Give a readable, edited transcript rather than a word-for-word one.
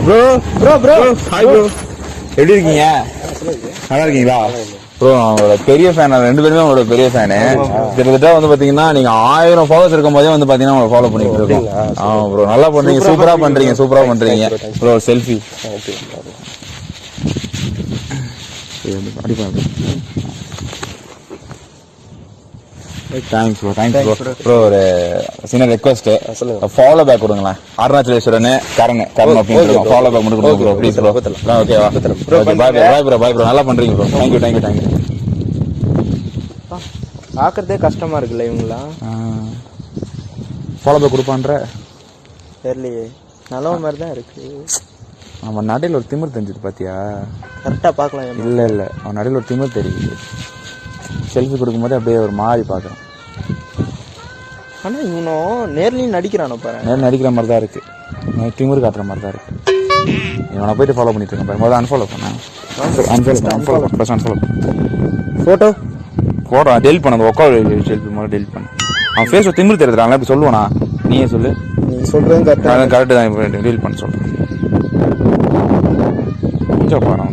Bro bro bro hi bro, எப்படி இருக்கீங்க? நல்லா இருக்கீங்களா ப்ரோ? அவங்களோட பெரிய ஃபேன், 2 பேருமே அவங்களோட பெரிய ஃபேனு. கிட்டத்தட்ட வந்து பாத்தீங்கன்னா நீங்க 1000 ஃபாலோவர்ஸ் இருக்கும் போதே வந்து பாத்தீங்கன்னா உங்களை ஃபாலோ பண்ணிட்டு இருக்கோம். ஆமா ப்ரோ, நல்லா பண்றீங்க, சூப்பரா பண்றீங்க bro. Selfie thanks bro. Bro ஒரு சின்ன ரெக்வஸ்ட், ஃபாலோ பேக் கொடுங்களேன். அருணாச்சலேஸ்வரன் கரண் அப்படின்னு ஃபாலோ பேக் மட்டும் கொடுங்க ப்ரோ, ப்ளீஸ் ப்ரோ. ஓகேவா? பாய் ப்ரோ, நல்லா பண்றீங்க ப்ரோ. தேங்க்யூ. பாக்குறதே கஷ்டமா இருக்குல்ல இவங்களாம். ஃபாலோ பேக் கொடுப்பான்ற தெரியலையே, நல்ல மாதிரி தான் இருக்கு. அவன் நடையில் ஒரு திமிர் தெரிஞ்சது பாத்தியா? கரெக்டா பாக்கலாம். இல்ல அவன் நடையில் ஒரு திமிர் தெரியுது. செல்ஃபி கொடுக்கும்போது அப்படியே ஒரு மாதிரி பார்க்குறான். ஆனா இவனும் நேர்லயும் நடிக்கிறானோ பாரு. நேரில் நடிக்கிற மாதிரி தான் இருக்கு, திமிர் காட்டுற மாதிரி தான் இருக்கு. இவனை போயிட்டு ஃபாலோ பண்ணிட்டு இருக்கேன். முதல்ல அன்ஃபாலோ பண்ணேன். ஃபோட்டோ டெலிட் பண்ண, அந்த உட்கார செல்ஃபி முதல்ல டெலிட் பண்ணு. அவன் ஃபேஸ் திமிர் தெரியுதுறான், இப்படி சொல்லுவானா? நீயே சொல்லு. நீ சொல்றது கரெக்டு தான், டெலிட் பண்ண சொல்றேன். கொஞ்சம் பாரு.